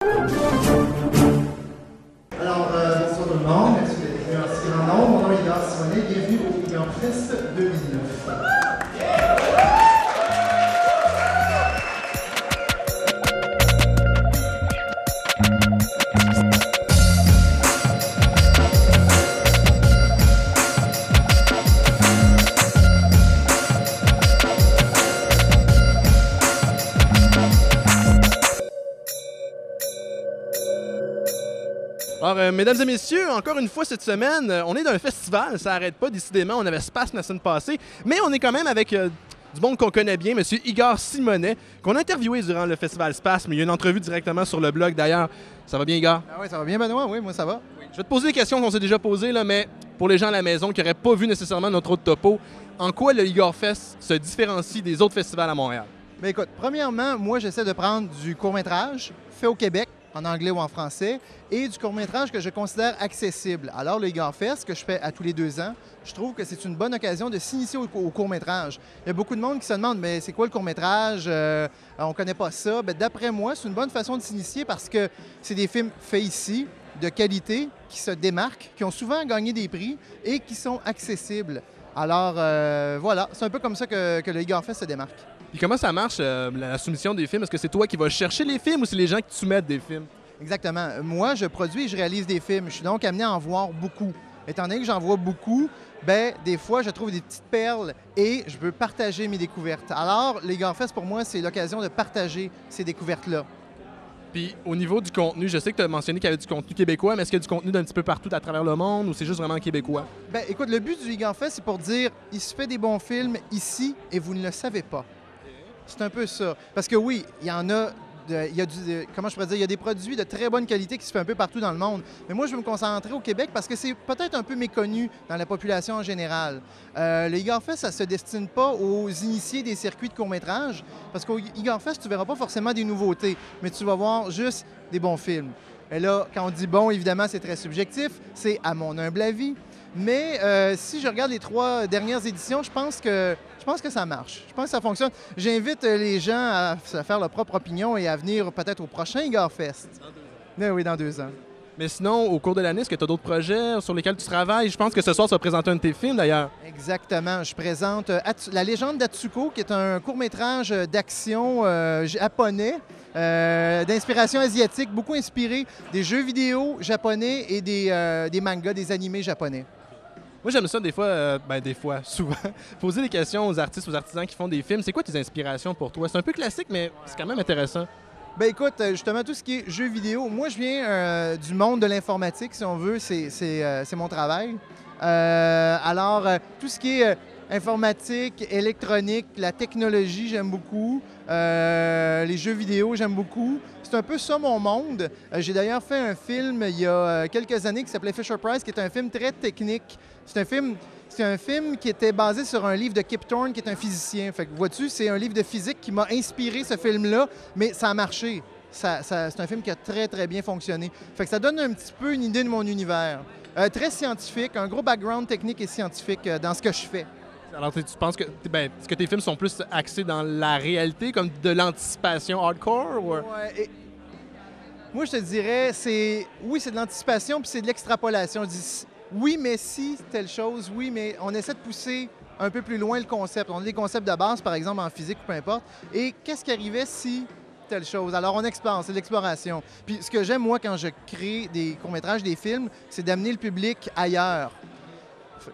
Alors, bonsoir tout le monde, merci d'être venu en si grand nombre. Mon nom est Igor Simonet, bienvenue au Igor Fest 2009. Alors, mesdames et messieurs, encore une fois cette semaine, on est dans un festival, ça n'arrête pas, décidément, on avait Spasme la semaine passée, mais on est quand même avec du monde qu'on connaît bien, M. Igor Simonet, qu'on a interviewé durant le festival Spasme. Il y a une entrevue directement sur le blog d'ailleurs. Ça va bien, Igor? Ah oui, ça va bien, Benoît? Oui, moi ça va. Oui. Je vais te poser des questions qu'on s'est déjà posées, là, mais pour les gens à la maison qui n'auraient pas vu nécessairement notre autre topo, en quoi le Igor Fest se différencie des autres festivals à Montréal? Bien écoute, premièrement, moi j'essaie de prendre du court-métrage fait au Québec, en anglais ou en français, et du court-métrage que je considère accessible. Alors, le Igor Fest, que je fais à tous les 2 ans, je trouve que c'est une bonne occasion de s'initier au court-métrage. Il y a beaucoup de monde qui se demande, mais c'est quoi le court-métrage? On ne connaît pas ça. Bien, d'après moi, c'est une bonne façon de s'initier parce que c'est des films faits ici, de qualité, qui se démarquent, qui ont souvent gagné des prix et qui sont accessibles. Alors, voilà, c'est un peu comme ça que le Igor Fest se démarque. Puis comment ça marche, la soumission des films? Est-ce que c'est toi qui vas chercher les films ou c'est les gens qui te soumettent des films? Exactement. Moi, je produis et je réalise des films. Je suis donc amené à en voir beaucoup. Étant donné que j'en vois beaucoup, ben des fois, je trouve des petites perles et je veux partager mes découvertes. Alors, les Igor Fest, pour moi, c'est l'occasion de partager ces découvertes-là. Puis au niveau du contenu, je sais que tu as mentionné qu'il y avait du contenu québécois, mais est-ce qu'il y a du contenu d'un petit peu partout à travers le monde ou c'est juste vraiment québécois? Ben écoute, le but du Igor Fest, c'est pour dire, il se fait des bons films ici et vous ne le savez pas. C'est un peu ça. Parce que oui, il y en a, comment je pourrais dire, il y a des produits de très bonne qualité qui se font un peu partout dans le monde. Mais moi, je veux me concentrer au Québec parce que c'est peut-être un peu méconnu dans la population en général. Le Igor Fest, ça ne se destine pas aux initiés des circuits de court-métrage parce qu'au Igor Fest, tu ne verras pas forcément des nouveautés, mais tu vas voir juste des bons films. Et là, quand on dit bon, évidemment, c'est très subjectif, c'est à mon humble avis. Mais si je regarde les 3 dernières éditions, je pense que ça marche. Je pense que ça fonctionne. J'invite les gens à faire leur propre opinion et à venir peut-être au prochain Igor Fest. Dans 2 ans. Oui, dans 2 ans. Mais sinon, au cours de l'année, est-ce que tu as d'autres projets sur lesquels tu travailles? Je pense que ce soir, tu vas présenter un de tes films, d'ailleurs. Exactement. Je présente La légende d'Atsuko, qui est un court-métrage d'action japonais, d'inspiration asiatique, beaucoup inspiré des jeux vidéo japonais et des mangas, des animés japonais. Moi, j'aime ça souvent, poser des questions aux artistes, aux artisans qui font des films. C'est quoi tes inspirations pour toi? C'est un peu classique, mais c'est quand même intéressant. Ben écoute, justement, tout ce qui est jeux vidéo, moi, je viens du monde de l'informatique, si on veut, c'est mon travail. Alors, tout ce qui est informatique, électronique, la technologie, j'aime beaucoup. Les jeux vidéo, j'aime beaucoup. C'est un peu ça mon monde. J'ai d'ailleurs fait un film il y a quelques années qui s'appelait Fisher-Price, qui est un film très technique. C'est un film qui était basé sur un livre de Kip Thorne, qui est un physicien. Fait que, vois-tu, c'est un livre de physique qui m'a inspiré ce film-là, mais ça a marché. C'est un film qui a très, très bien fonctionné. Fait que ça donne un petit peu une idée de mon univers. Très scientifique, un gros background technique et scientifique dans ce que je fais. Alors, tu penses que, est-ce que tes films sont plus axés dans la réalité, comme de l'anticipation hardcore? Ou... Ouais, moi, je te dirais, oui, c'est de l'anticipation puis c'est de l'extrapolation. Oui, mais si telle chose, oui, mais on essaie de pousser un peu plus loin le concept. On a des concepts de base, par exemple, en physique ou peu importe. Et qu'est-ce qui arrivait si telle chose? Alors, on explore, c'est de l'exploration. Puis ce que j'aime, moi, quand je crée des courts-métrages, des films, c'est d'amener le public ailleurs.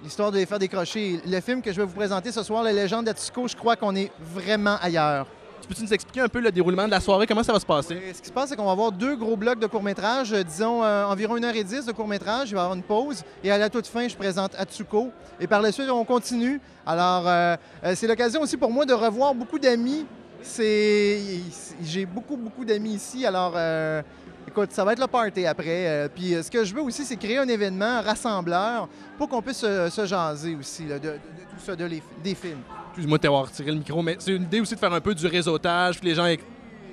L'histoire de les faire décrocher. Le film que je vais vous présenter ce soir, La légende d'Atsuko, je crois qu'on est vraiment ailleurs. Peux-tu nous expliquer un peu le déroulement de la soirée? Comment ça va se passer? Ce qui se passe, c'est qu'on va avoir 2 gros blocs de court-métrage, disons environ 1h10 de court-métrage. Il va y avoir une pause et à la toute fin, je présente Atsuko. Et par la suite, on continue. Alors, c'est l'occasion aussi pour moi de revoir beaucoup d'amis. J'ai beaucoup d'amis ici. Alors, écoute, ça va être le party après. Puis ce que je veux aussi, c'est créer un événement rassembleur pour qu'on puisse se jaser aussi là, de tout ça, des films. Excuse-moi de t'avoir retiré le micro, mais c'est une idée aussi de faire un peu du réseautage, puis les gens...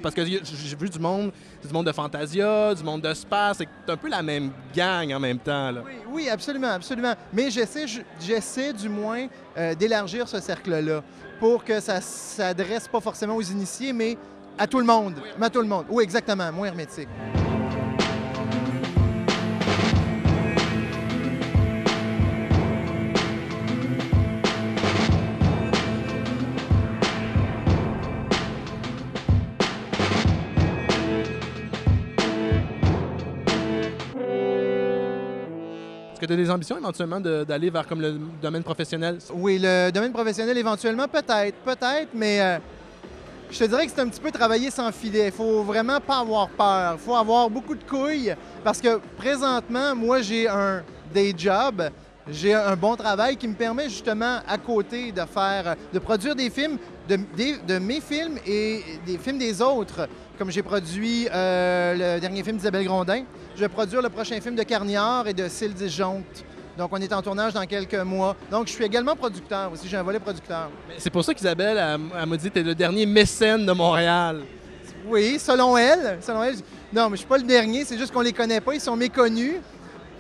Parce que j'ai vu du monde de Fantasia, du monde de Space, c'est un peu la même gang en même temps. Là. Oui, absolument, absolument. Mais j'essaie du moins d'élargir ce cercle-là pour que ça ne s'adresse pas forcément aux initiés, mais À tout le monde. Mais à tout le monde. Oui, exactement. Moins hermétique. Est-ce que tu as des ambitions éventuellement d'aller vers comme le domaine professionnel? Oui, le domaine professionnel éventuellement, peut-être, mais je te dirais que c'est un petit peu travailler sans filet. Il faut vraiment pas avoir peur. Il faut avoir beaucoup de couilles parce que présentement, moi, j'ai un day job. J'ai un bon travail qui me permet justement à côté de produire des films, de mes films et des films des autres. Comme j'ai produit le dernier film d'Isabelle Grondin, je vais produire le prochain film de Carniard et de Cyle Disjoncte. Donc, on est en tournage dans quelques mois. Donc, je suis également producteur aussi. J'ai un volet producteur. C'est pour ça qu'Isabelle elle m'a dit que tu es le dernier mécène de Montréal. Oui, selon elle. Non, mais je ne suis pas le dernier. C'est juste qu'on ne les connaît pas. Ils sont méconnus.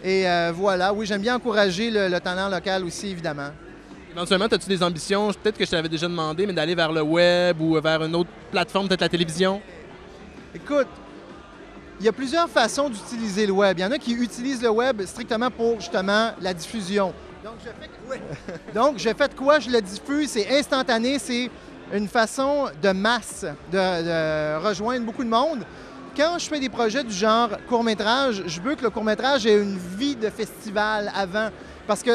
Et voilà. Oui, j'aime bien encourager le talent local aussi, évidemment. Éventuellement, as-tu des ambitions, peut-être que je t'avais déjà demandé, mais d'aller vers le web ou vers une autre plateforme, peut-être la télévision? Écoute, il y a plusieurs façons d'utiliser le web. Il y en a qui utilisent le web strictement pour, justement, la diffusion. Donc, je fais de quoi? Je le diffuse. C'est instantané. C'est une façon de masse de rejoindre beaucoup de monde. Quand je fais des projets du genre court-métrage, je veux que le court-métrage ait une vie de festival avant. Parce que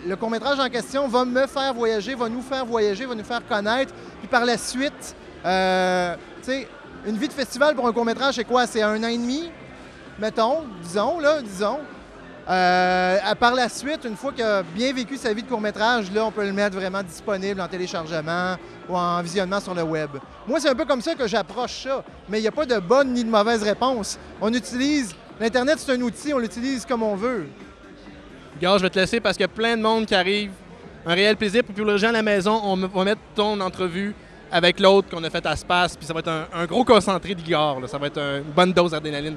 le court-métrage en question va me faire voyager, va nous faire voyager, va nous faire connaître. Puis par la suite, tu sais, une vie de festival pour un court-métrage, c'est quoi? C'est 1 an et demi, mettons, disons. Par la suite, une fois qu'il a bien vécu sa vie de court-métrage, là, on peut le mettre vraiment disponible en téléchargement ou en visionnement sur le web. Moi, c'est un peu comme ça que j'approche ça, mais il n'y a pas de bonne ni de mauvaise réponse. On utilise... L'Internet, c'est un outil, on l'utilise comme on veut. Gars, je vais te laisser parce qu'il y a plein de monde qui arrive. Un réel plaisir. Pour les gens à la maison, on va mettre ton entrevue avec l'autre qu'on a fait à Space, puis ça va être un gros concentré d'Igor. Ça va être une bonne dose d'adrénaline.